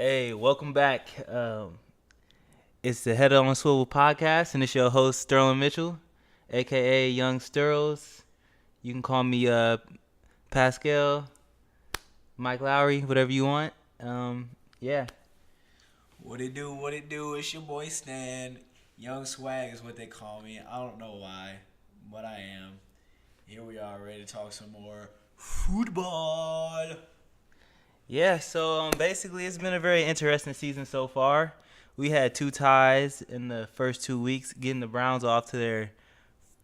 Hey, welcome back. It's the Head on Swivel podcast, and it's your host Sterling Mitchell, aka Young Sterlz. You can call me Pascal, Mike Lowry, whatever you want. Yeah, What it do? What it do? It's your boy Stan. Young Swag is what they call me. I don't know why, but I am. Here we are, ready to talk some more football. yeah. So basically, it's been a very interesting season so far. We had two ties in the first 2 weeks, getting the Browns off to their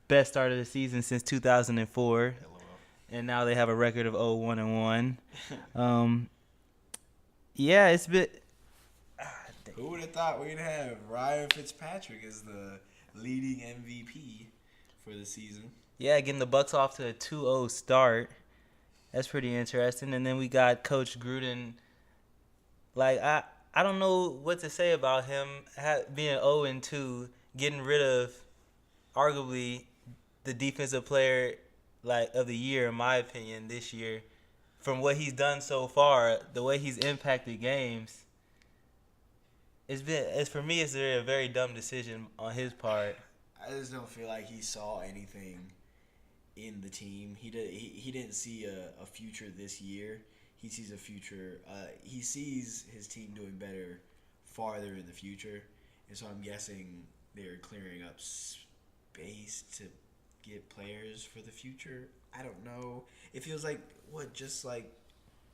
best start of the season since 2004, LOL. and now they have a record of 0-1-1. Um, yeah, it's been. Who would have thought we'd have Ryan Fitzpatrick as the leading MVP for the season? Yeah, getting the Bucks off to a 2-0 start. That's pretty interesting. And then we got Coach Gruden. Like I don't know what to say about him being 0-2, getting rid of arguably the defensive player like of the year in my opinion this year. From what he's done so far, the way he's impacted games, it's for me it's a very dumb decision on his part. I just don't feel like he saw anything in the team. He didn't see a future this year. He sees a future. He sees his team doing better farther in the future, and so I'm guessing they're clearing up space to get players for the future. I don't know. It feels like what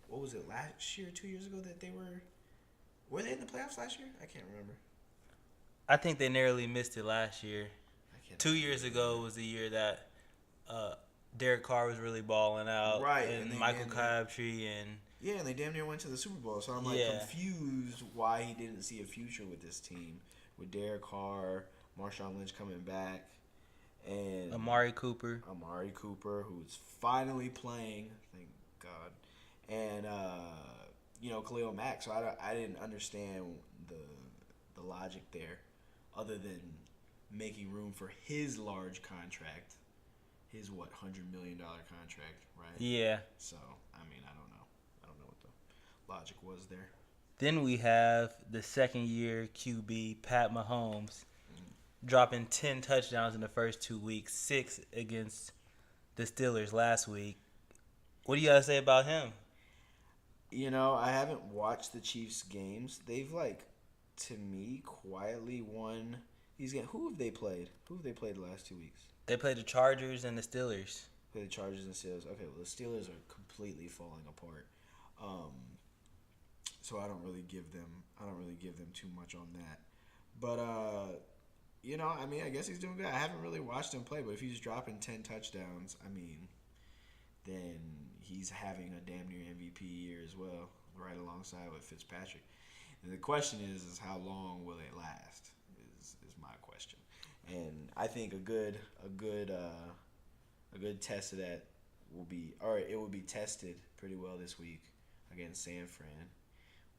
was it last year, 2 years ago that they were they in the playoffs last year? I can't remember. I think they narrowly missed it last year. I can't 2 years ago was the year that uh, Derek Carr was really balling out, Right, and and they Michael damn near Crabtree, and yeah, and they damn near went to the Super Bowl. So I'm like yeah, confused why he didn't see a future with this team, with Derek Carr, Marshawn Lynch coming back, and Amari Cooper. Amari Cooper, who's finally playing, thank God, and Khalil Mack. So I didn't understand the logic there, other than making room for his large contract, his $100 million contract, right? Yeah. So I mean I don't know. I don't know what the logic was there. Then we have the second year QB Pat Mahomes dropping 10 touchdowns in the first 2 weeks, 6 against the Steelers last week. What do you gotta say about him? I haven't watched the Chiefs games. They've to me, quietly won these games. Who have they played? Who have they played the last 2 weeks? They played the Chargers and the Steelers. Played the Chargers and Steelers. Okay, well the Steelers are completely falling apart. Um, so I don't really give them too much on that. But I mean, I guess he's doing good. I haven't really watched him play, but if he's dropping 10 touchdowns, I mean, then he's having a damn near MVP year as well, right alongside with Fitzpatrick. And the question is how long will it last? Is my question. And I think a good test of that it will be tested pretty well this week against San Fran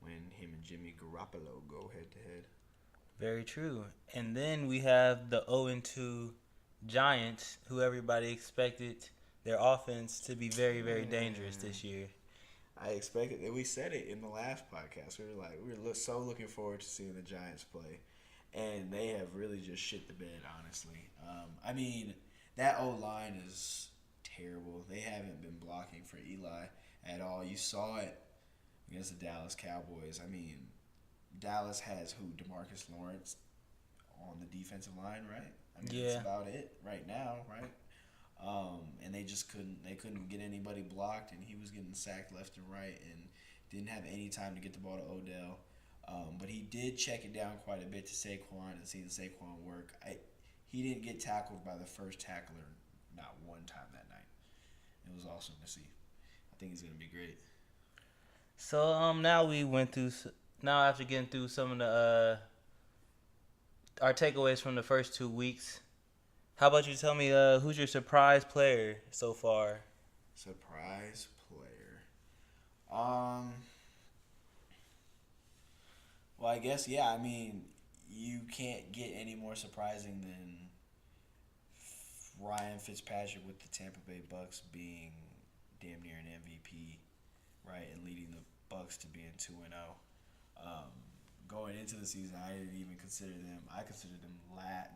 when him and Jimmy Garoppolo go head to head. Very true. And then we have the 0-2 Giants, who everybody expected their offense to be very, very dangerous this year. I expected that. We said it in the last podcast. We were so looking forward to seeing the Giants play, and they have really just shit the bed. Honestly, I mean that O line is terrible. They haven't been blocking for Eli at all. You saw it against the Dallas Cowboys. I mean, Dallas has who? DeMarcus Lawrence on the defensive line, right? I mean, Yeah. that's about it right now, right? And they just couldn't get anybody blocked, and he was getting sacked left and right, and didn't have any time to get the ball to Odell. But he did check it down quite a bit to Saquon and see the Saquon work. He didn't get tackled by the first tackler not one time that night. It was awesome to see. I think he's gonna be great. So now we went through now after getting through some of the our takeaways from the first 2 weeks. How about you tell me who's your surprise player so far? Surprise player. Um. Well, I guess yeah. I mean, you can't get any more surprising than Ryan Fitzpatrick with the Tampa Bay Bucks being damn near an MVP, right, and leading the Bucks to being 2-0. Going into the season, I didn't even consider them. I considered them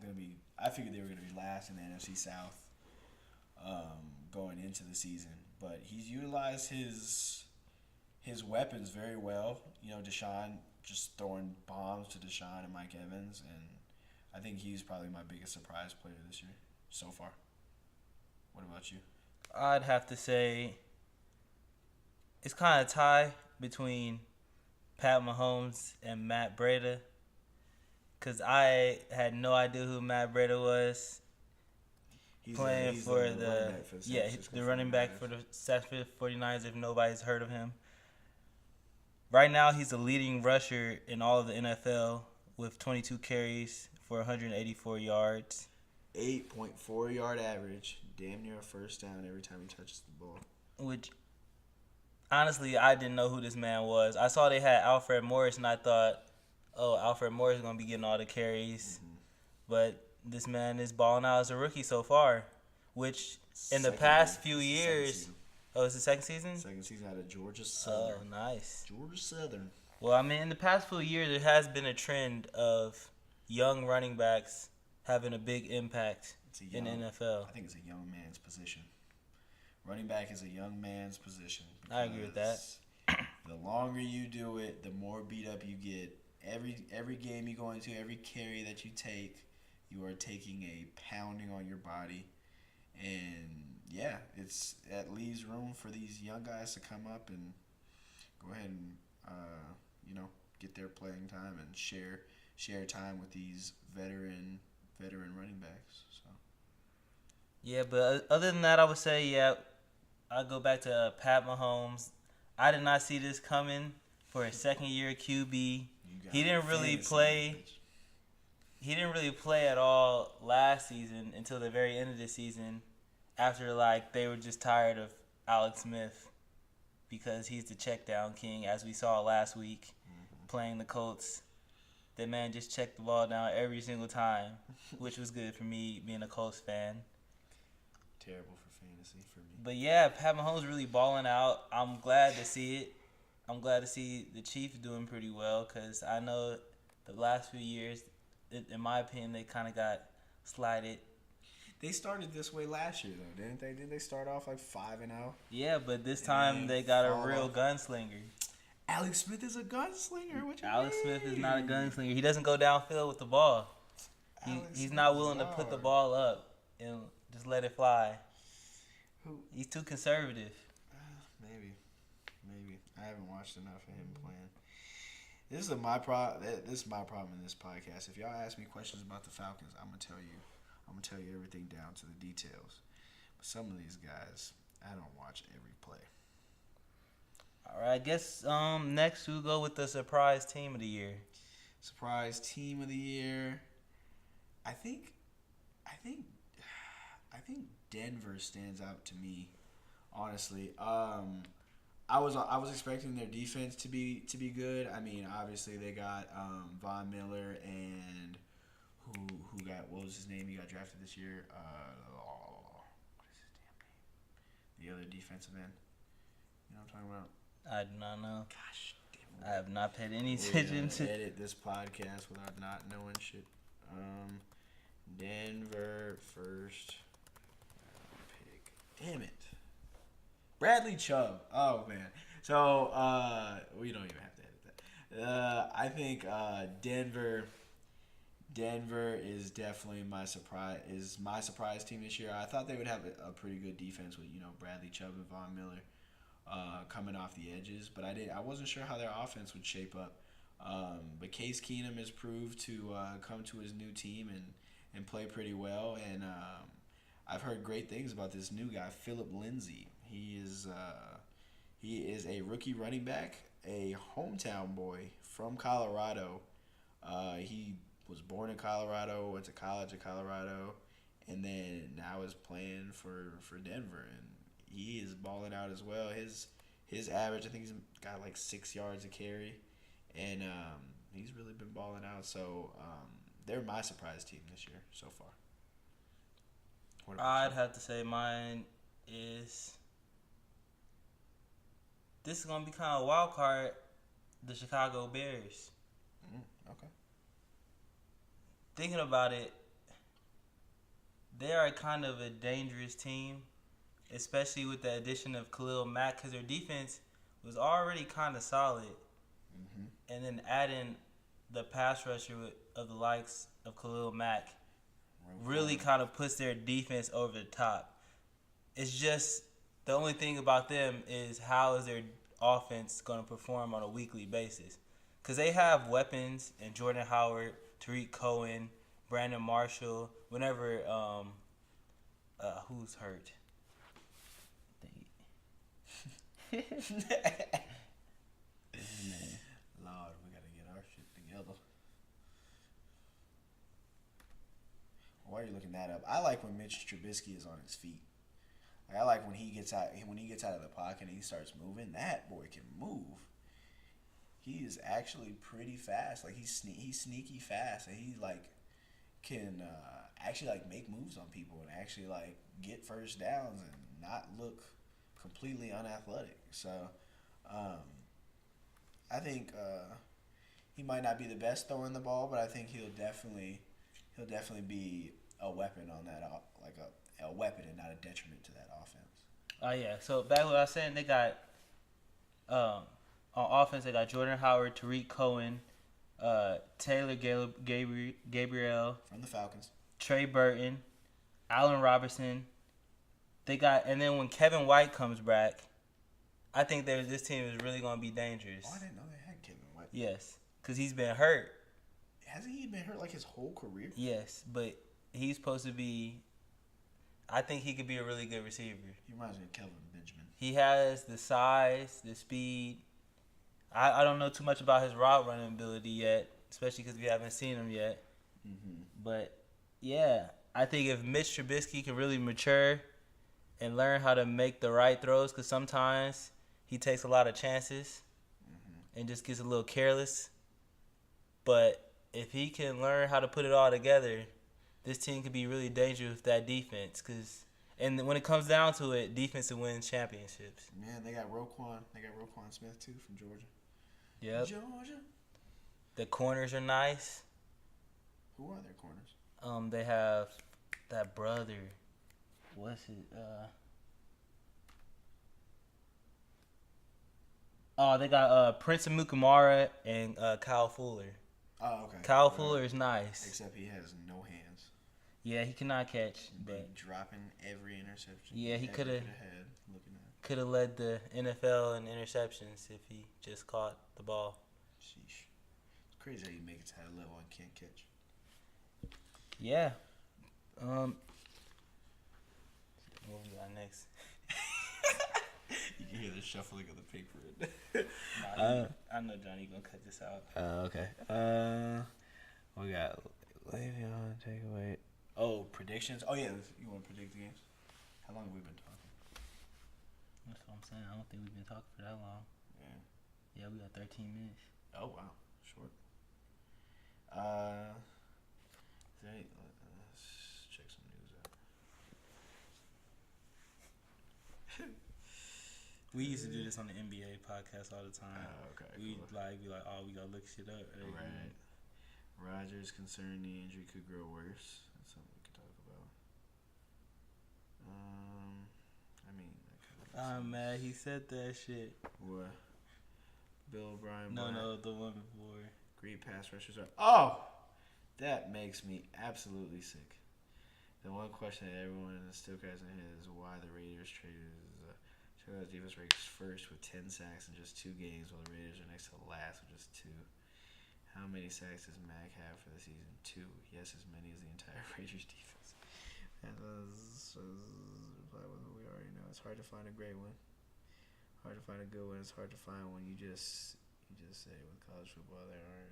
gonna be. I figured they were gonna be last in the NFC South going into the season. But he's utilized his weapons very well. You know, Deshaun just throwing bombs to Deshaun and Mike Evans, and I think he's probably my biggest surprise player this year so far. What about you? I'd have to say it's kind of tie between Pat Mahomes and Matt Breida, because I had no idea who Matt Breida was. Playing for the running back for the San Francisco 49ers, if nobody's heard of him. Right now, he's the leading rusher in all of the NFL with 22 carries for 184 yards. 8.4 yard average, damn near a first down every time he touches the ball. Which, honestly, I didn't know who this man was. I saw they had Alfred Morris, and I thought, oh, Alfred Morris is going to be getting all the carries. Mm-hmm. But this man is balling out as a rookie so far, which in the past few years... Oh, it's the second season? Second season out of Georgia Southern. Oh, nice. Georgia Southern. Well, I mean, in the past few years, there has been a trend of young running backs having a big impact in the NFL. I think it's a young man's position. Running back is a young man's position. I agree with that. The longer you do it, the more beat up you get. Every game you go into, every carry that you take, you are taking a pounding on your body. And yeah, it leaves room for these young guys to come up and go ahead and get their playing time and share time with these veteran running backs. So yeah, but other than that, I would say I'll go back to Pat Mahomes. I did not see this coming for a second year QB. He didn't really play. He didn't really play at all last season until the very end of the season. After, they were just tired of Alex Smith because he's the check down king, as we saw last week playing the Colts. That man just checked the ball down every single time, which was good for me being a Colts fan. Terrible for fantasy for me. But, yeah, Pat Mahomes really balling out. I'm glad to see it. I'm glad to see the Chiefs doing pretty well because I know the last few years, in my opinion, they kind of got slighted. They started this way last year, though, didn't they? Didn't they start off 5-0? Yeah, but this time they got a real gunslinger. Alex Smith is a gunslinger. What you Alex mean? Smith is not a gunslinger. He doesn't go downfield with the ball. He's not willing to put the ball up and just let it fly. He's too conservative. Maybe. I haven't watched enough of him playing. This is my problem in this podcast. If y'all ask me questions about the Falcons, I'm gonna tell you everything down to the details. But some of these guys, I don't watch every play. All right, I guess next we'll go with the surprise team of the year. Surprise team of the year. I think Denver stands out to me, honestly. I was expecting their defense to be good. I mean, obviously they got Von Miller and who got, what was his name? He got drafted this year. What is his damn name? The other defensive end. You know what I'm talking about? I do not know. Gosh damn it. I have not paid any attention to edit this podcast without not knowing shit. Denver first pick. Damn it. Bradley Chubb. Oh man. So we don't even have to edit that. I think Denver is definitely my surprise team this year. I thought they would have a pretty good defense with Bradley Chubb and Von Miller coming off the edges, but I wasn't sure how their offense would shape up. But Case Keenum has proved to come to his new team and play pretty well, and I've heard great things about this new guy, Philip Lindsay. He is a rookie running back, a hometown boy from Colorado. He was born in Colorado, went to college in Colorado, and then now is playing for Denver, and he is balling out as well. His average, I think he's got 6 yards a carry, and he's really been balling out. So they're my surprise team this year so far. I'd have to say mine is. This is gonna be kind of a wild card. The Chicago Bears. Okay. Thinking about it, they are kind of a dangerous team, especially with the addition of Khalil Mack, because their defense was already kind of solid, and then adding the pass rusher of the likes of Khalil Mack really kind of puts their defense over the top. It's just the only thing about them is how is their offense going to perform on a weekly basis? Because they have weapons in Jordan Howard, Tariq Cohen, Brandon Marshall. Whenever who's hurt? Lord, we gotta get our shit together. While you're looking that up, I like when Mitch Trubisky is on his feet. Like, I like when he gets out of the pocket and he starts moving. That boy can move. He is actually pretty fast. Like he's sneaky fast, and he like can actually like make moves on people and actually like get first downs and not look completely unathletic. So I think he might not be the best throwing the ball, but I think he'll definitely be a weapon on that, like a weapon and not a detriment to that offense. Oh yeah. So back to what I was saying, they got on offense they got Jordan Howard, Tariq Cohen, Taylor Gabriel From the Falcons. Trey Burton, Allen Robinson. They got, and then when Kevin White comes back, I think this team is really going to be dangerous. Oh, I didn't know they had Kevin White. Yes, because he's been hurt. Hasn't he been hurt like his whole career? Yes, but he's supposed to be. I think he could be a really good receiver. He reminds me of Kelvin Benjamin. He has the size, the speed. I don't know too much about his route running ability yet, especially because we haven't seen him yet. Mm-hmm. But yeah, I think if Mitch Trubisky can really mature and learn how to make the right throws, because sometimes he takes a lot of chances and just gets a little careless. But if he can learn how to put it all together, this team could be really dangerous with that defense. And when it comes down to it, defense wins championships. Man, they got Roquan. They got Roquan Smith too from Georgia. Yep. Georgia. The corners are nice. Who are their corners? They have that brother. What's it? They got Prince Amukamara and Kyle Fuller. Oh, okay. Kyle Fuller is nice. Except he has no hands. Yeah, he cannot catch. But dropping every interception. Yeah, he could have looking at. led the NFL in interceptions if he just caught the ball. Sheesh. It's crazy how you make it to that level and can't catch. Yeah. What we got next? You can hear the shuffling of the paper. I know Johnny gonna cut this out. Okay. We got Le'Veon takeaway. Oh, predictions. Oh yeah, you want to predict the games? How long have we been talking? That's what I'm saying. I don't think we've been talking for that long. Yeah, we got 13 minutes. Oh wow, short. Let's check some news out. We used to do this on the NBA podcast all the time. Okay. We cool. be like, oh, we gotta look shit up. Right. Rodgers concerned the injury could grow worse. That's something we could talk about. I mean, I'm mad he said that shit. What? Bill O'Brien. No, the one before. Great pass rushers are. Oh, that makes me absolutely sick. The one question that everyone still has in head is why the Raiders traded. Defense ranks first with 10 sacks in just 2 games, while the Raiders are next to last with just 2. How many sacks does Mac have for the season? 2. Yes, as many as the entire Raiders defense. That was reply with what we already know. It's hard to find a great one. Hard to find a good one. It's hard to find one. You just say with college football there are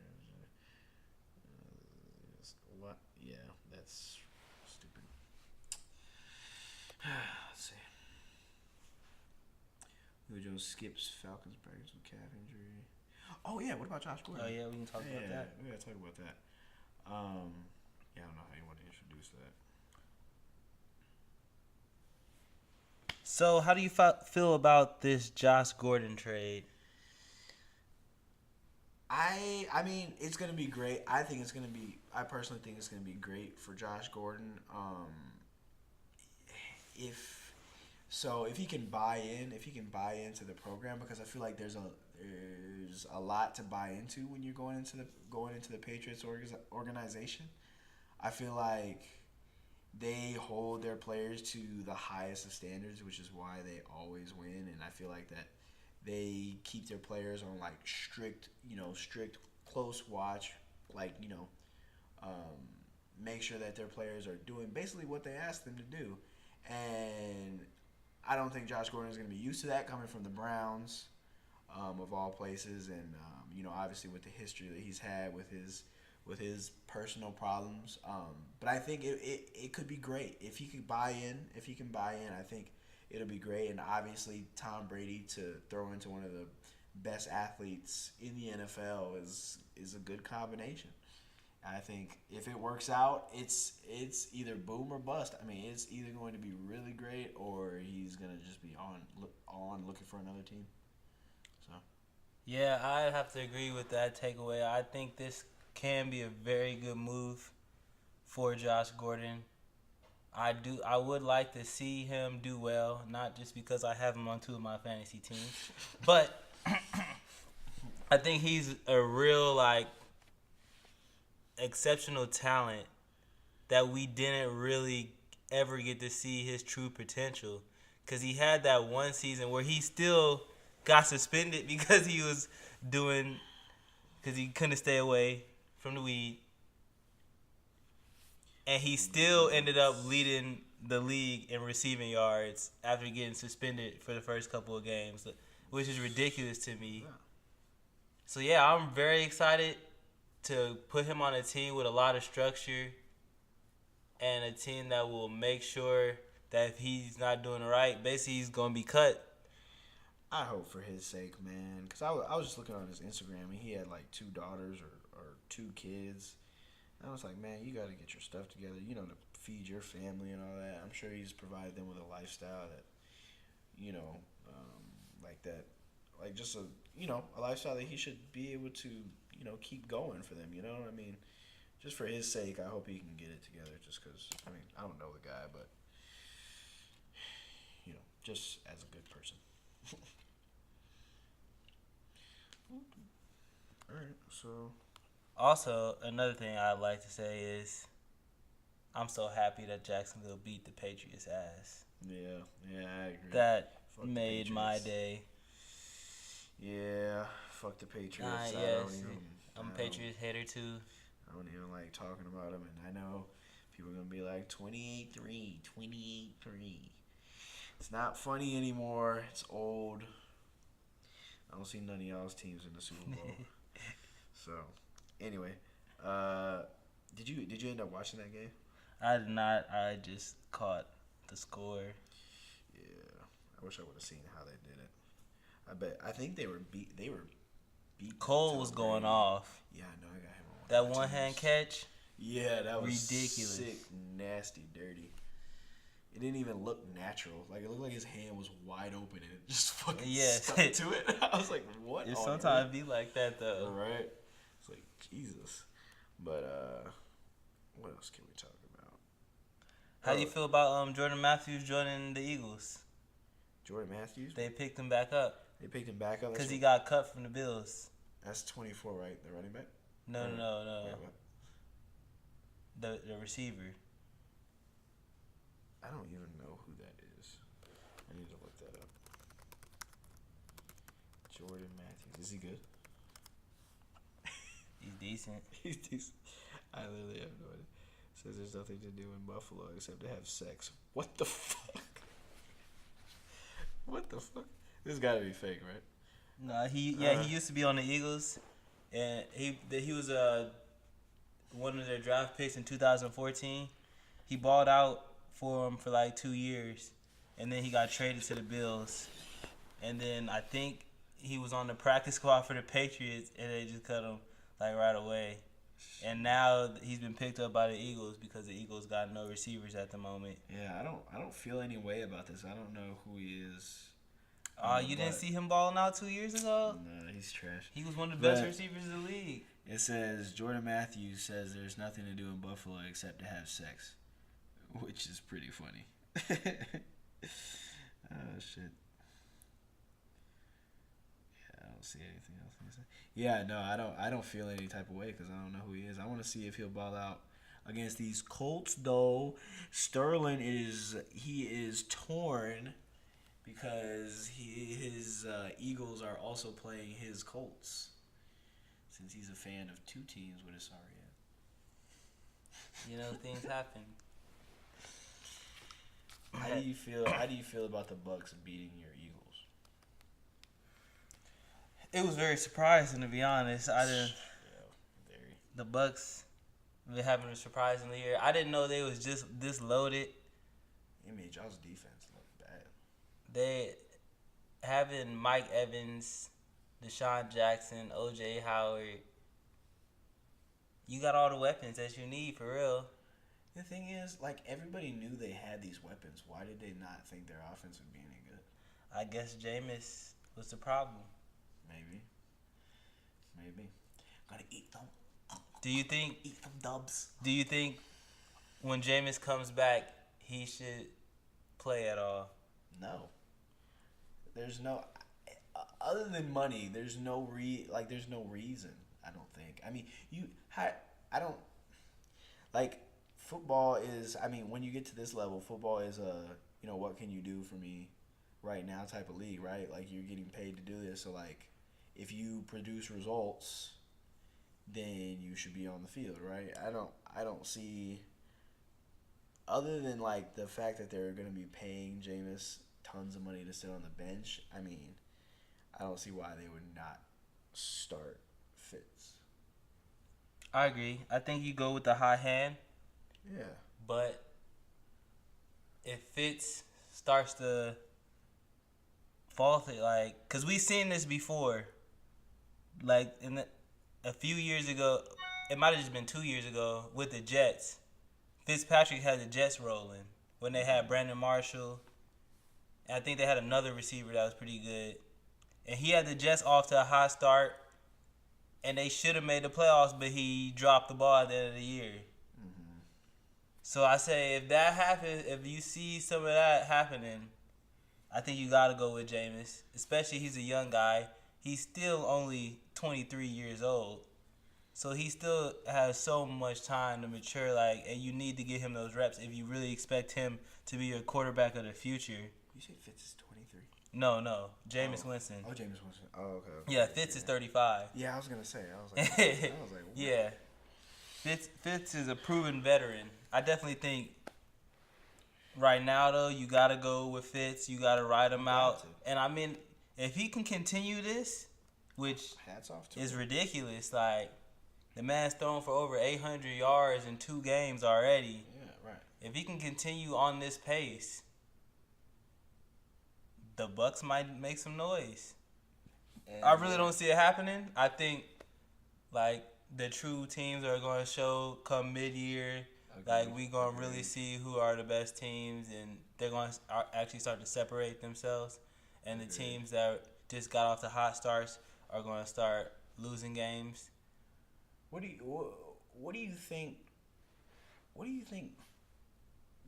what? Yeah, that's stupid. Let's see. Julio Jones skips Falcons practice with calf injury. Oh yeah, what about Josh Gordon? Oh yeah, we can talk about that. We gotta talk about that. I don't know how you want to introduce that. So, how do you feel about this Josh Gordon trade? I mean, it's gonna be great. I think it's gonna be. I personally think it's gonna be great for Josh Gordon. If so, if he can buy in, if he can buy into the program, because I feel like there's a lot to buy into when you're going into the Patriots organization. I feel like they hold their players to the highest of standards, which is why they always win. And I feel like that they keep their players on like strict close watch, like um, make sure that their players are doing basically what they ask them to do. And I don't think Josh Gordon is going to be used to that coming from the Browns, of all places, and obviously with the history that he's had with his personal problems. But I think it could be great if he could buy in. If he can buy in, I think it'll be great. And obviously, Tom Brady to throw into one of the best athletes in the NFL is a good combination. I think if it works out, it's either boom or bust. I mean, it's either going to be really great or he's gonna just be on looking for another team. So Yeah, I have to agree with that takeaway. I think this can be a very good move for Josh Gordon. I would like to see him do well, not just because I have him on two of my fantasy teams, but I think he's a real exceptional talent that we didn't really ever get to see his true potential, because he had that one season where he still got suspended because because he couldn't stay away from the weed, and he still ended up leading the league in receiving yards after getting suspended for the first couple of games, which is ridiculous to me. So yeah, I'm very excited to put him on a team with a lot of structure and a team that will make sure that if he's not doing it right, basically he's going to be cut. I hope for his sake, man, because I was just looking on his Instagram and he had like two daughters or two kids. And I was like, man, you got to get your stuff together, to feed your family and all that. I'm sure he's provided them with a lifestyle that, like that, like just a lifestyle that he should be able to, keep going for them. You know what I mean? Just for his sake, I hope he can get it together. Just because, I mean, I don't know the guy, but just as a good person. All right, so Also, another thing I'd like to say is I'm so happy that Jacksonville beat the Patriots' ass. yeah, I agree. That Fuck the made my Patriots. day. Yeah, fuck the Patriots. Yes, I'm a Patriots hater too. I don't even like talking about them, and I know people are gonna be like 28-3, 28-3. It's not funny anymore. It's old. I don't see none of y'all's teams in the Super Bowl. So, anyway, did you end up watching that game? I did not. I just caught the score. Yeah, I wish I would have seen how they did it. I think they were beat. Cole was going off. Yeah, I know. I got him on That one hand catch. Yeah, that was ridiculous. Sick, nasty, dirty. It didn't even look natural. Like, it looked like his hand was wide open and it just fucking stuck to it. I was like, what? It sometimes be like that though. Right? It's like, Jesus. But what else can we talk about? How do you feel about Jordan Matthews joining the Eagles? Jordan Matthews? They picked him back up. They picked him back up? Because he got cut from the Bills. That's 24, right? The running back? No. Wait, the receiver. I don't even know who that is. I need to look that up. Jordan Matthews. Is he good? He's decent. He's decent. I literally have no idea. Says there's nothing to do in Buffalo except to have sex. What the fuck? What the fuck? This gotta be fake, right? No, he used to be on the Eagles, and he was one of their draft picks in 2014. He balled out for him for like 2 years, and then he got traded to the Bills, and then I think he was on the practice squad for the Patriots, and they just cut him like right away. And now he's been picked up by the Eagles because the Eagles got no receivers at the moment. Yeah, I don't feel any way about this. I don't know who he is. You didn't see him balling out 2 years ago? No, he's trash. He was one of the best But receivers in the league. it says Jordan Matthews says there's nothing to do in Buffalo except to have sex, which is pretty funny. Oh shit. Yeah, I don't see anything else. Yeah, no, I don't feel any type of way because I don't know who he is. I want to see if he'll ball out against these Colts though. Sterling is torn because his Eagles are also playing his Colts since he's a fan of two teams with a sorry You know, things happen. How do you feel about the Bucks beating your Eagles? It was very surprising, to be honest. Very. The Bucks been having a surprising year. I didn't know they was just this loaded. It made y'all's defense look bad. They having Mike Evans, Deshaun Jackson, O.J. Howard. You got all the weapons that you need for real. The thing is, like, everybody knew they had these weapons. Why did they not think their offense would be any good? I guess Jameis was the problem. Maybe. Gotta eat them. Do you think? Eat them dubs. Do you think when Jameis comes back, he should play at all? No. There's no, other than money. There's no there's no reason. I don't think. I mean, I don't like. Football is, I mean, when you get to this level, football is what can you do for me right now type of league, right? Like, you're getting paid to do this, so, like, if you produce results, then you should be on the field, right? I don't see, other than, like, the fact that they're going to be paying Jameis tons of money to sit on the bench, I mean, I don't see why they would not start Fitz. I agree. I think you go with the high hand. Yeah. But if Fitz starts to falter, like, because we've seen this before, like, a few years ago, it might have just been 2 years ago with the Jets. Fitzpatrick had the Jets rolling when they had Brandon Marshall. And I think they had another receiver that was pretty good. And he had the Jets off to a hot start, and they should have made the playoffs, but he dropped the ball at the end of the year. So I say if that happens, if you see some of that happening, I think you got to go with Jameis. Especially he's a young guy. He's still only 23 years old. So he still has so much time to mature, and you need to give him those reps if you really expect him to be your quarterback of the future. You say Fitz is 23? No. Jameis Winston. Oh, Jameis Winston. Oh, okay. Yeah, Fitz is 35. Yeah, I was going to say. I was like, what? Yeah. Fitz is a proven veteran. I definitely think right now, though, you got to go with Fitz. You got to ride him out. And, I mean, if he can continue this, which hats off to is him. ridiculous, like, the man's thrown for over 800 yards in 2 games already. Yeah, right. If he can continue on this pace, the Bucks might make some noise. And I really don't see it happening. I think, the true teams are going to show come mid-year. We're going to really see who are the best teams, and they're going to actually start to separate themselves. And the teams that just got off the hot starts are going to start losing games. What do you think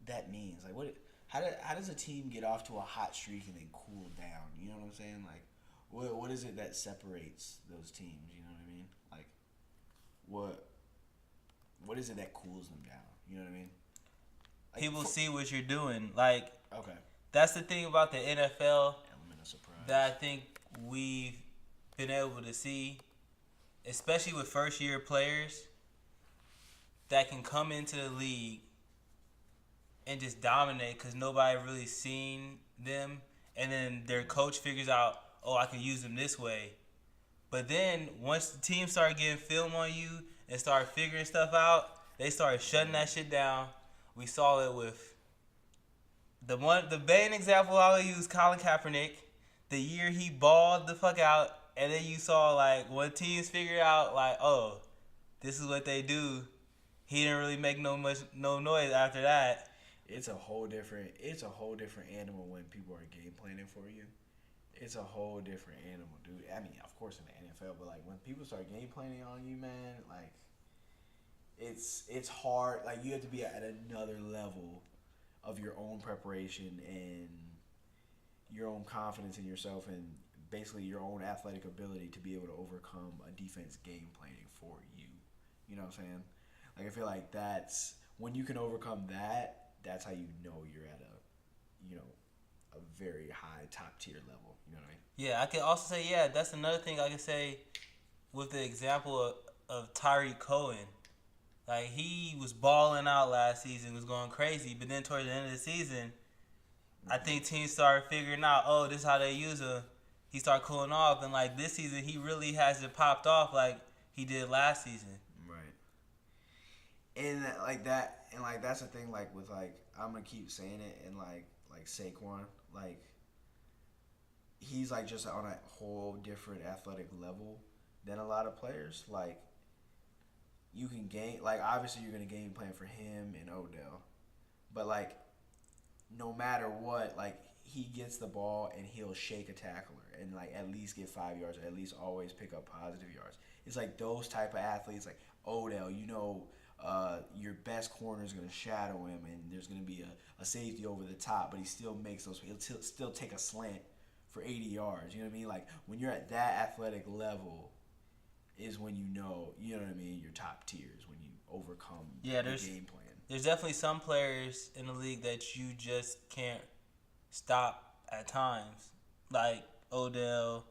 that means? Like, how does a team get off to a hot streak and then cool down? You know what I'm saying? Like, what is it that separates those teams? You know what I mean? Like, what is it that cools them down? You know what I mean? Like, people see what you're doing. Like, okay, that's the thing about the NFL element of surprise that I think we've been able to see, especially with first-year players that can come into the league and just dominate because nobody really seen them, and then their coach figures out, I can use them this way. But then once the team start getting film on you and start figuring stuff out, they started shutting that shit down. We saw it with the main example I would use, Colin Kaepernick. The year he balled the fuck out, and then you saw when teams figured out this is what they do. He didn't really make no noise after that. It's a whole different animal when people are game planning for you. it's a whole different animal, dude. I mean, of course in the NFL, but like when people start game planning on you, man, like it's hard. Like you have to be at another level of your own preparation and your own confidence in yourself and basically your own athletic ability to be able to overcome a defense game planning for you. You know what I'm saying? Like I feel like that's when you can overcome that. That's how you know you're at a very high top tier level. You know what I mean? Yeah, I could also say, yeah, that's another thing I could say with the example of Tyreek Cohen. Like, he was balling out last season, was going crazy, but then towards the end of the season, I think teams started figuring out, oh, this is how they use him. He started cooling off, and like this season, he really hasn't popped off like he did last season. Right. And like that, and like that's the thing. Like with like, I'm gonna keep saying it, and like Saquon, like he's like just on a whole different athletic level than a lot of players. Like you can game, like obviously you're gonna game plan for him and Odell, but like no matter what, like he gets the ball and he'll shake a tackler and like at least get 5 yards or at least always pick up positive yards. It's like those type of athletes, like Odell, your best corner is going to shadow him and there's going to be a safety over the top, but he still makes those, he'll still take a slant for 80 yards. You know what I mean? Like when you're at that athletic level is when you know what I mean, your top tiers, when you overcome the game plan. There's definitely some players in the league that you just can't stop at times. Like Odell,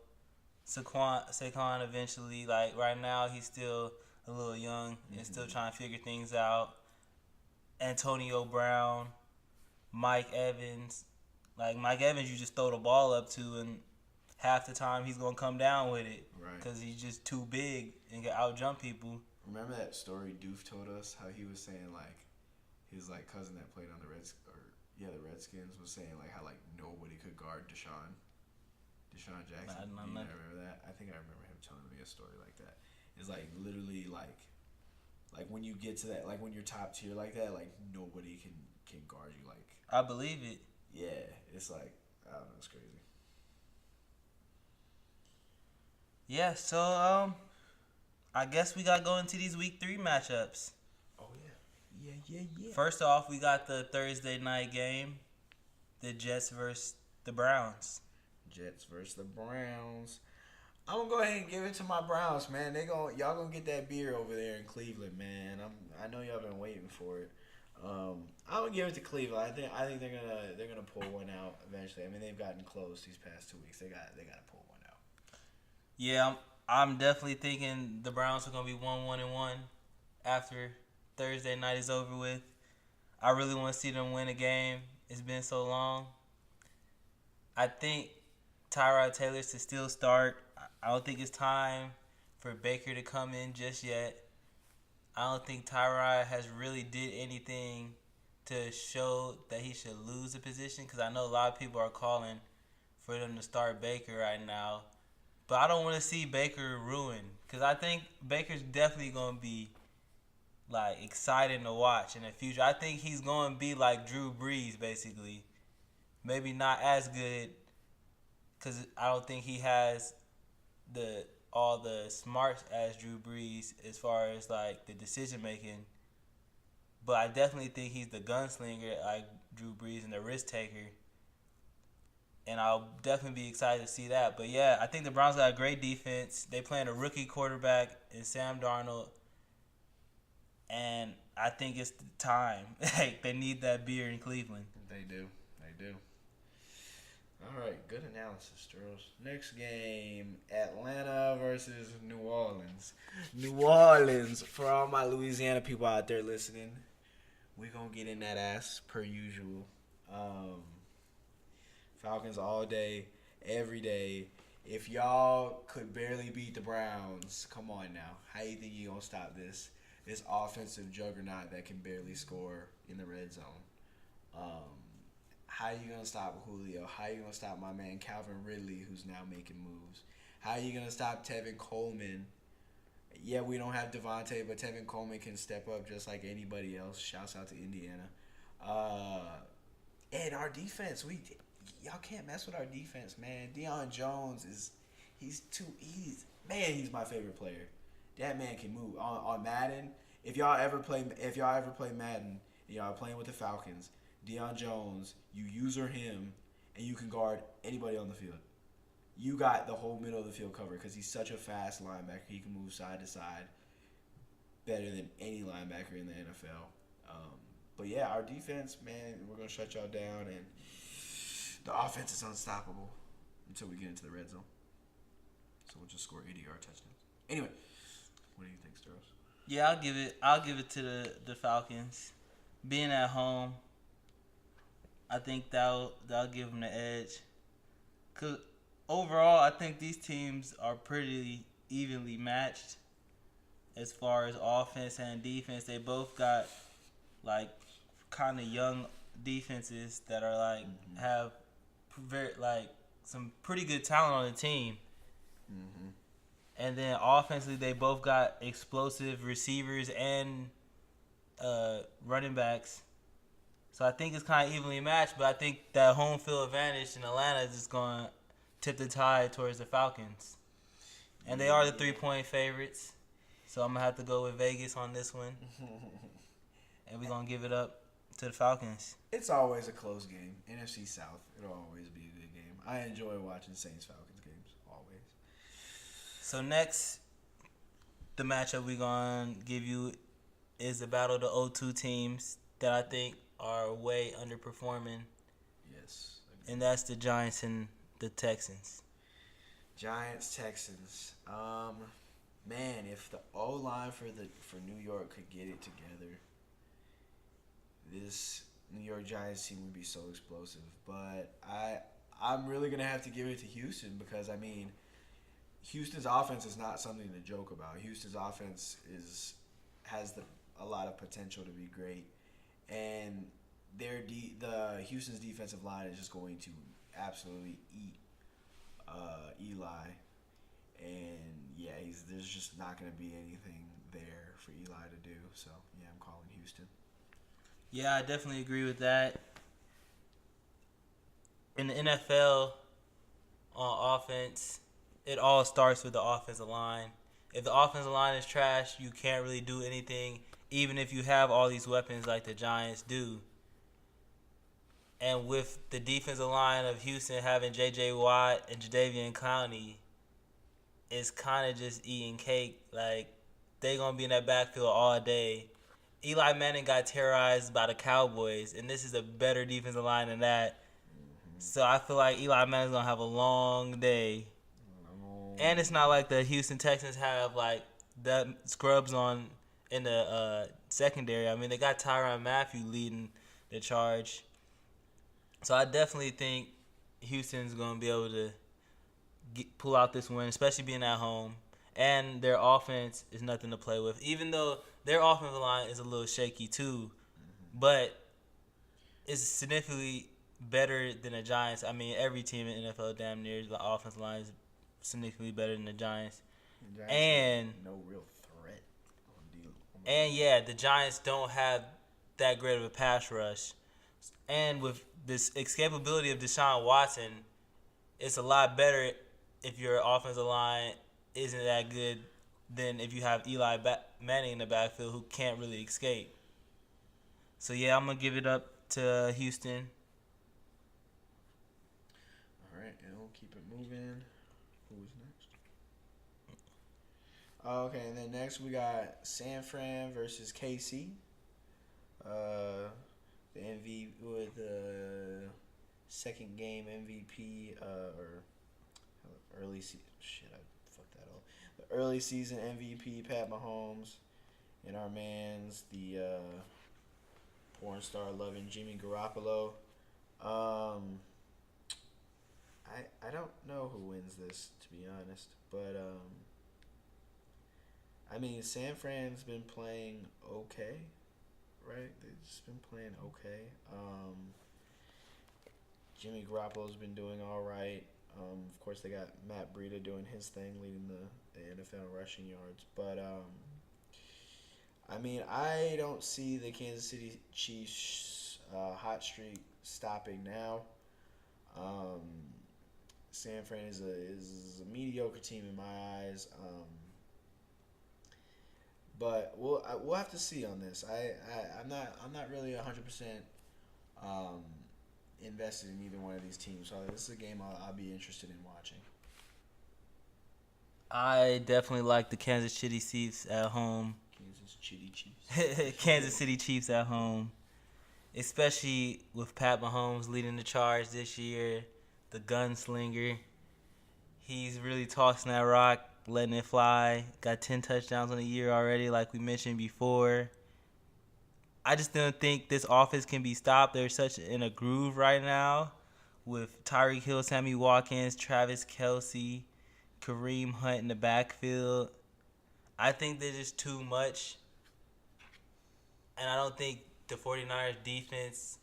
Saquon eventually. Like right now, he's still a little young and still trying to figure things out. Antonio Brown, Mike Evans. Like Mike Evans, you just throw the ball up to, and half the time he's going to come down with it. Right. Because he's just too big and can out-jump people. Remember that story Doof told us, how he was saying like his like cousin that played on the Redskins was saying like how like nobody could guard Deshaun Jackson. Do you remember that? I think I remember him telling me a story like that. It's like literally like when you get to that, like when you're top tier like that, like nobody can guard you. Like I believe it. Yeah, it's like I don't know, it's crazy. Yeah, so I guess we gotta go into these week 3 matchups. Oh yeah. First off, we got the Thursday night game, the Jets versus the Browns. Jets versus the Browns. I'm gonna go ahead and give it to my Browns, man. Y'all gonna get that beer over there in Cleveland, man. I know y'all been waiting for it. I'm gonna give it to Cleveland. I think they're gonna pull one out eventually. I mean, they've gotten close these past 2 weeks. They gotta pull one out. Yeah, I'm definitely thinking the Browns are gonna be 1-1-1 after Thursday night is over with. I really want to see them win a game. It's been so long. I think Tyrod Taylor should still start. I don't think it's time for Baker to come in just yet. I don't think Tyrod has really did anything to show that he should lose the position, because I know a lot of people are calling for them to start Baker right now. But I don't want to see Baker ruined, because I think Baker's definitely going to be like exciting to watch in the future. I think he's going to be like Drew Brees, basically. Maybe not as good, because I don't think he has all the smarts as Drew Brees as far as like the decision making. But I definitely think he's the gunslinger like Drew Brees and the risk taker. And I'll definitely be excited to see that. But yeah, I think the Browns got a great defense. They playing a rookie quarterback in Sam Darnold. And I think it's the time. Like, they need that beer in Cleveland. They do. All right, good analysis, Sterlz. Next game, Atlanta versus New Orleans. New Orleans, for all my Louisiana people out there listening, we're going to get in that ass per usual. Falcons all day, every day. If y'all could barely beat the Browns, come on now. How you think you going to stop this offensive juggernaut that can barely score in the red zone? How you going to stop Julio? How you going to stop my man Calvin Ridley, who's now making moves? How you going to stop Tevin Coleman? Yeah, we don't have Devontae, but Tevin Coleman can step up just like anybody else. Shouts out to Indiana. And our defense, y'all can't mess with our defense, man. Deion Jones he's my favorite player. That man can move on Madden. If y'all ever play Madden, and y'all are playing with the Falcons, Deion Jones, you user him, and you can guard anybody on the field. You got the whole middle of the field covered because he's such a fast linebacker. He can move side to side better than any linebacker in the NFL. But yeah, our defense, man, we're gonna shut y'all down, and the offense is unstoppable until we get into the red zone. So we'll just score 80-yard touchdowns. Anyway, what do you think, Sterlz? Yeah, I'll give it to the Falcons. Being at home, I think that'll give them the edge. 'Cause overall, I think these teams are pretty evenly matched as far as offense and defense. They both got like kind of young defenses that are like have very like some pretty good talent on the team. Mm-hmm. And then offensively, they both got explosive receivers and running backs. So I think it's kind of evenly matched, but I think that home field advantage in Atlanta is just going to tip the tide towards the Falcons. And they are the 3-point favorites. So I'm going to have to go with Vegas on this one. And we're going to give it up to the Falcons. It's always a close game. NFC South, it'll always be a good game. I enjoy watching Saints-Falcons games, always. So next, the matchup we're going to give you is the battle of the 0-2 teams that I think are way underperforming. Yes. And that's the Giants and the Texans. Giants, Texans. Man, if the O-line for New York could get it together, this New York Giants team would be so explosive. But I'm really gonna have to give it to Houston because I mean, Houston's offense is not something to joke about. Houston's offense has a lot of potential to be great, and the Houston's defensive line is just going to absolutely eat Eli, and yeah, there's just not going to be anything there for Eli to do. So yeah, I'm calling Houston. Yeah, I definitely agree with that. In the NFL, on offense, it all starts with the offensive line. If the offensive line is trash, you can't really do anything, even if you have all these weapons like the Giants do. And with the defensive line of Houston having J.J. Watt and Jadeveon Clowney, it's kind of just eating cake. Like, they're going to be in that backfield all day. Eli Manning got terrorized by the Cowboys, and this is a better defensive line than that. So I feel like Eli Manning's going to have a long day. And it's not like the Houston Texans have, like, the scrubs on in the secondary. I mean, they got Tyrann Mathieu leading the charge. So I definitely think Houston's going to be able to pull out this win, especially being at home. And their offense is nothing to play with, even though their offensive line is a little shaky too. But it's significantly better than the Giants. I mean, every team in the NFL damn near the offensive line is significantly better than the Giants. And no real threat on deal. And yeah, the Giants don't have that great of a pass rush. And with this escapability of Deshaun Watson, it's a lot better if your offensive line isn't that good than if you have Eli Manning in the backfield who can't really escape. So yeah, I'm going to give it up to Houston. All right, and we'll keep it moving. Who's next? Okay, and then next we got San Fran versus KC. The MVP with the second game MVP or early season. Shit, I fucked that up. The early season MVP Pat Mahomes, and our man's the porn star loving Jimmy Garoppolo. I don't know who wins this, to be honest, but I mean, San Fran's been playing okay, right? They've just been playing okay. Jimmy Garoppolo's been doing all right. Of course, they got Matt Breida doing his thing, leading the NFL in rushing yards. But I mean, I don't see the Kansas City Chiefs hot streak stopping now. Um, San Fran is a mediocre team in my eyes. But we'll have to see on this. I'm not really 100% um, invested in either one of these teams. So this is a game I'll be interested in watching. I definitely like the Kansas City Chiefs at home. Kansas City Chiefs. Kansas City Chiefs at home, especially with Pat Mahomes leading the charge this year, the gunslinger. He's really tossing that rock, letting it fly. Got 10 touchdowns on the year already, like we mentioned before. I just don't think this offense can be stopped. They're such in a groove right now with Tyreek Hill, Sammy Watkins, Travis Kelce, Kareem Hunt in the backfield. I think they're just too much. And I don't think the 49ers defense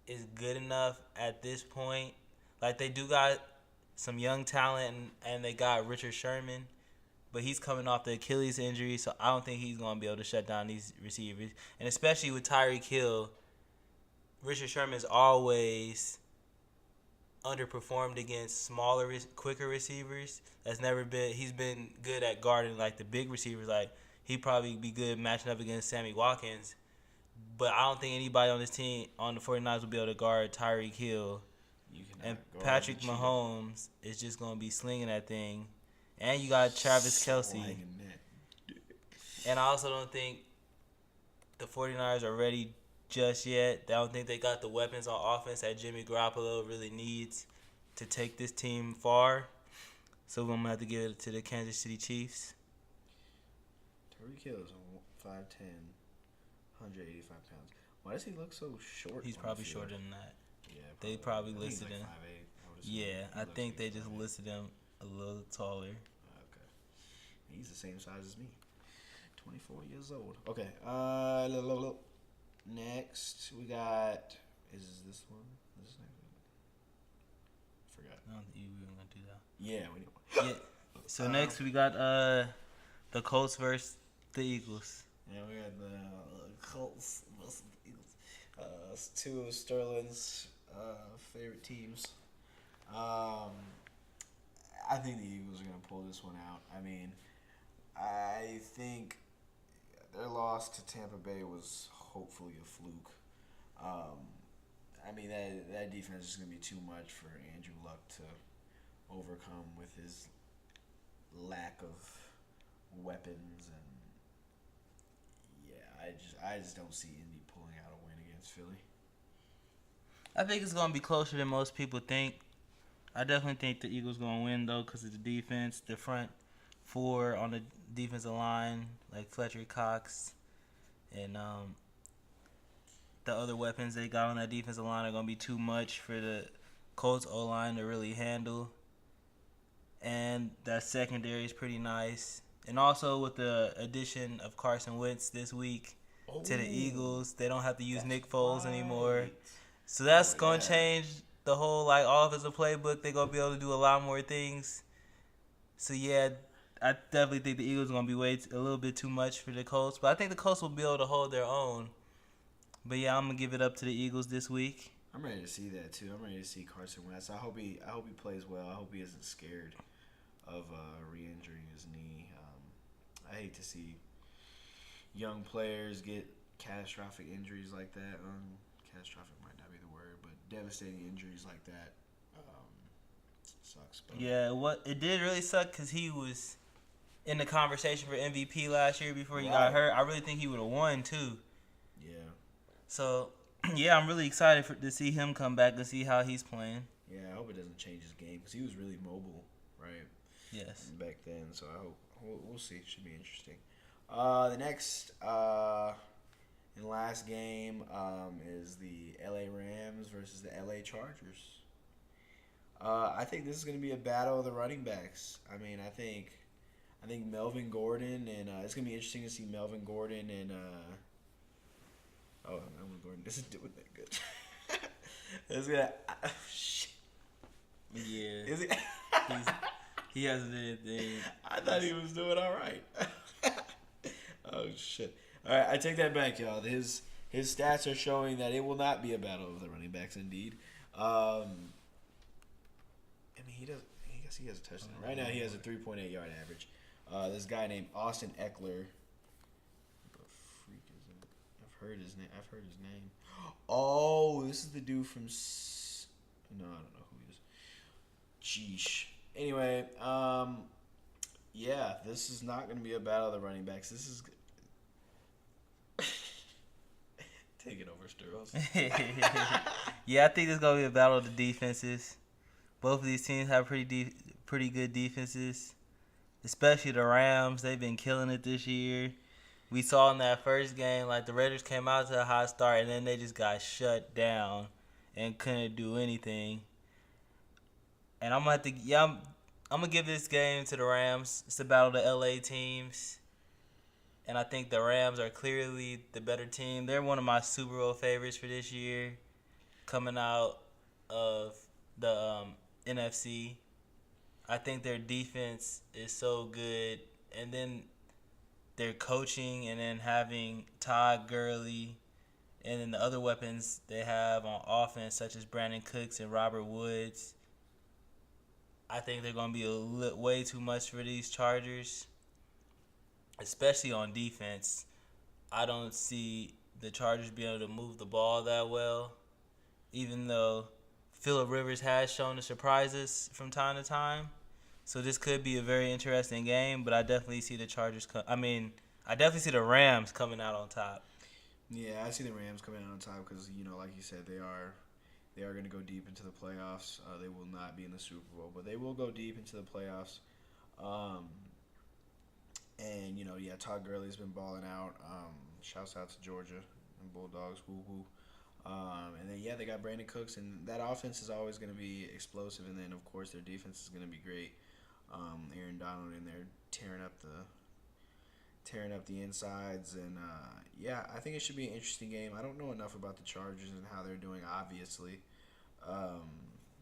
is good enough at this point. Like, they do got some young talent, and they got Richard Sherman, but he's coming off the Achilles injury, so I don't think he's going to be able to shut down these receivers. And especially with Tyreek Hill, Richard Sherman's always underperformed against smaller, quicker receivers. He's been good at guarding, like, the big receivers. Like, he'd probably be good matching up against Sammy Watkins. But I don't think anybody on this team, on the 49ers, will be able to guard Tyreek Hill. And Patrick Mahomes is just going to be slinging that thing. And you got Travis Kelce. And I also don't think the 49ers are ready just yet. I don't think they got the weapons on offense that Jimmy Garoppolo really needs to take this team far. So I'm going to have to give it to the Kansas City Chiefs. Tyreek Hill is 5'10", 185 pounds. Why does he look so short? He's probably shorter than that. Yeah, they probably listed him. 5'8". Yeah, I think they just listed him a little taller. Okay. He's the same size as me. 24 years old. Okay. Next, we got... Is this one? This is next one? Forgot. I don't think we were going to do that. Yeah, we need one. Yeah. So next we got the Colts versus the Eagles. Yeah, we got the Colts versus the Eagles. Two of Sterling's favorite teams. I think the Eagles are going to pull this one out. I mean, I think their loss to Tampa Bay was hopefully a fluke. I mean, that defense is going to be too much for Andrew Luck to overcome with his lack of weapons. And, yeah, I just don't see Indy pulling out a win against Philly. I think it's going to be closer than most people think. I definitely think the Eagles going to win, though, because of the defense. The front four on the defensive line, like Fletcher Cox, and the other weapons they got on that defensive line are going to be too much for the Colts O-line to really handle. And that secondary is pretty nice. And also with the addition of Carson Wentz this week to the Eagles, they don't have to use Nick Foles anymore. So that's going to change the whole offensive playbook. They're going to be able to do a lot more things. So, yeah, I definitely think the Eagles are going to be a little bit too much for the Colts. But I think the Colts will be able to hold their own. But, yeah, I'm going to give it up to the Eagles this week. I'm ready to see that, too. I'm ready to see Carson Wentz. I hope he plays well. I hope he isn't scared of re-injuring his knee. I hate to see young players get catastrophic injuries like that. Catastrophic might not be the word, but devastating injuries like that sucks. But yeah, it did really suck because he was in the conversation for MVP last year before he got hurt. I really think he would have won too. Yeah. So, yeah, I'm really excited to see him come back and see how he's playing. Yeah, I hope it doesn't change his game because he was really mobile, right? Yes. Back then, so I hope we'll see. It should be interesting. The next and last game is the LA Rams versus the LA Chargers. I think this is going to be a battle of the running backs. I mean, I think Melvin Gordon and it's going to be interesting to see Melvin Gordon and Melvin Gordon isn't doing that good. It's gonna shit. Yeah. Is it? He hasn't done anything. I thought he was doing all right. Oh shit! All right, I take that back, y'all. His stats are showing that it will not be a battle of the running backs. Indeed, he does. I guess he has a touchdown. Right now, he has a 3.8 yard average. This guy named Austin Eckler. What the freak is that? I've heard his name. Oh, this is the dude from. No, I don't know who he is. Sheesh. Anyway, yeah, this is not going to be a battle of the running backs. This is. Take it over, Sterlz. Yeah, I think it's gonna be a battle of the defenses. Both of these teams have pretty good defenses, especially the Rams. They've been killing it this year. We saw in that first game, like the Raiders came out to a hot start and then they just got shut down and couldn't do anything. And I'm gonna give this game to the Rams. It's a battle of the LA teams. And I think the Rams are clearly the better team. They're one of my Super Bowl favorites for this year, coming out of the NFC. I think their defense is so good. And then their coaching and then having Todd Gurley and then the other weapons they have on offense, such as Brandon Cooks and Robert Woods. I think they're going to be way too much for these Chargers. Especially on defense, I don't see the Chargers being able to move the ball that well, even though Phillip Rivers has shown to surprise us from time to time. So this could be a very interesting game, but I definitely see the I definitely see the Rams coming out on top. Yeah, I see the Rams coming out on top because, like you said, they are going to go deep into the playoffs. They will not be in the Super Bowl, but they will go deep into the playoffs. And, Todd Gurley's been balling out. Shouts out to Georgia and Bulldogs. Woo-hoo. And then, they got Brandon Cooks. And that offense is always going to be explosive. And then, of course, their defense is going to be great. Aaron Donald in there tearing up the insides. And, I think it should be an interesting game. I don't know enough about the Chargers and how they're doing, obviously.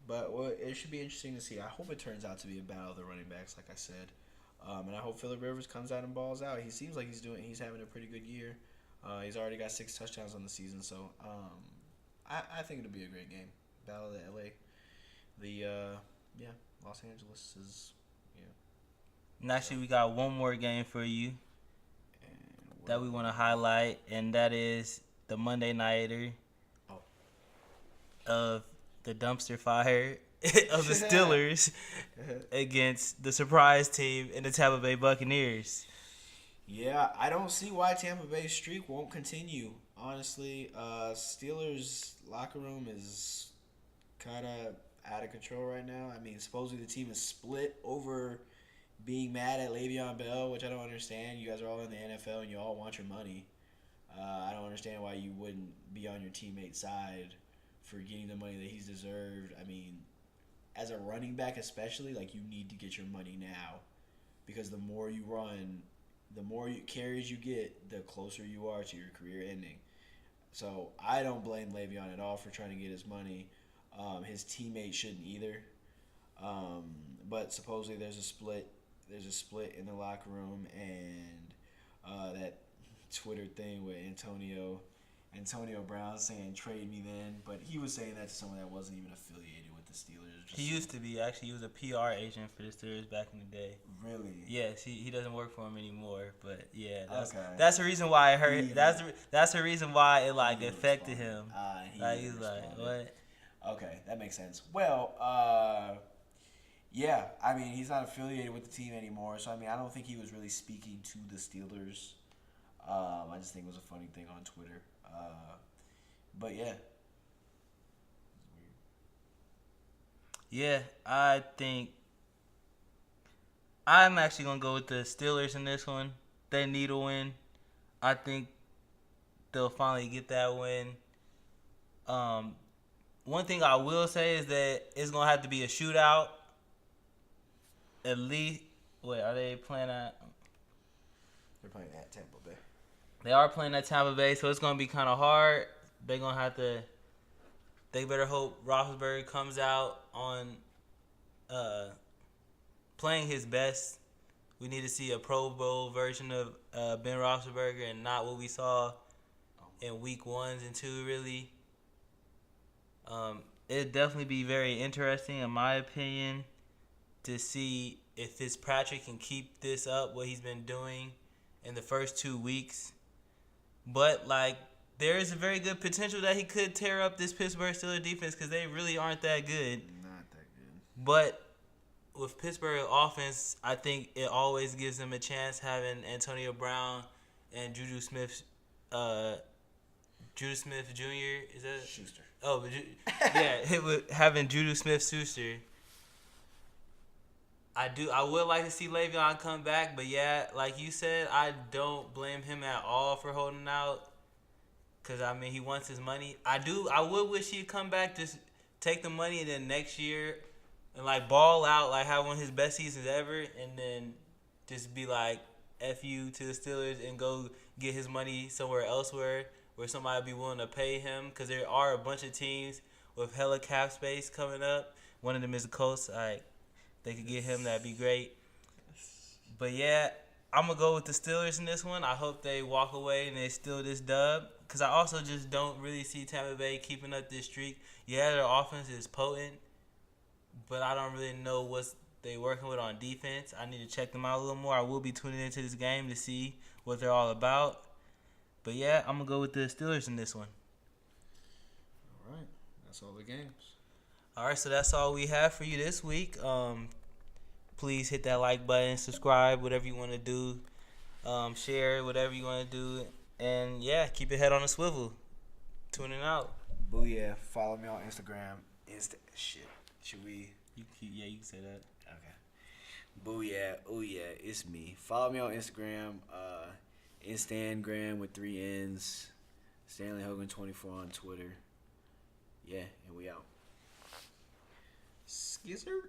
But it should be interesting to see. I hope it turns out to be a battle of the running backs, like I said. And I hope Phillip Rivers comes out and balls out. He seems like he's having a pretty good year. He's already got 6 touchdowns on the season, so I think it'll be a great game. Battle of the LA. Los Angeles is And actually, we got one more game for you that we want to highlight, and that is the Monday Nighter of the dumpster fire of the Steelers against the surprise team in the Tampa Bay Buccaneers. Yeah, I don't see why Tampa Bay's streak won't continue. Honestly, Steelers locker room is kind of out of control right now. I mean, supposedly the team is split over being mad at Le'Veon Bell, which I don't understand. You guys are all in the NFL and you all want your money. I don't understand why you wouldn't be on your teammate's side for getting the money that he's deserved. I mean, as a running back especially, you need to get your money now because the more you run, the more carries you get, the closer you are to your career ending. So I don't blame Le'Veon at all for trying to get his money. His teammates shouldn't either. But supposedly there's a split. There's a split in the locker room, and that Twitter thing with Antonio Brown saying trade me then, but he was saying that to someone that wasn't even affiliated with the Steelers. He used to be. Actually, he was a PR agent for the Steelers back in the day. Really? Yes, he doesn't work for him anymore. But yeah, okay. That's the reason why it hurt. That's the reason why it affected him. He's like, what? Okay, that makes sense. Well, yeah, I mean, he's not affiliated with the team anymore, so I mean, I don't think he was really speaking to the Steelers. I just think it was a funny thing on Twitter. But yeah. Yeah, I think I'm actually going to go with the Steelers in this one. They need a win. I think they'll finally get that win. One thing I will say is that it's going to have to be a shootout. At least, are they playing at? They're playing at Tampa Bay. They are playing at Tampa Bay, so it's going to be kind of hard. They're going to have to. They better hope Roethlisberger comes out on playing his best. We need to see a Pro Bowl version of Ben Roethlisberger and not what we saw in week 1 and 2, really. It'd definitely be very interesting, in my opinion. to see if Fitzpatrick can keep this up, what he's been doing in the first 2 weeks. But, like, there is a very good potential that he could tear up this Pittsburgh Steelers defense because they really aren't that good. Not that good. But with Pittsburgh offense, I think it always gives them a chance having Antonio Brown and Juju Smith Jr. Is that Schuster? Oh, but having Juju Smith-Schuster. I would like to see Le'Veon come back, but yeah, like you said, I don't blame him at all for holding out. Cause I mean, he wants his money. I would wish he'd come back, just take the money, and then next year, and like ball out, like have one of his best seasons ever, and then just be like, "F you" to the Steelers and go get his money somewhere elsewhere where somebody be willing to pay him. Cause there are a bunch of teams with hella cap space coming up. One of them is the Colts. They could get him. That'd be great. But yeah, I'm gonna go with the Steelers in this one. I hope they walk away and they steal this dub. Cause I also just don't really see Tampa Bay keeping up this streak. Yeah, their offense is potent, but I don't really know what they working with on defense. I need to check them out a little more. I will be tuning into this game to see what they're all about. But yeah, I'm gonna go with the Steelers in this one. All right, that's all the games. All right, so that's all we have for you this week. Please hit that like button, subscribe, whatever you want to do, share, whatever you want to do, and yeah, keep your head on a swivel. Tuning out. Booyah! Follow me on Instagram. Should we? You can say that. Okay. Booyah! Oh yeah, it's me. Follow me on Instagram. Instagram with 3 N's. Stanley Hogan 24 on Twitter. Yeah, and we out. Skizzer.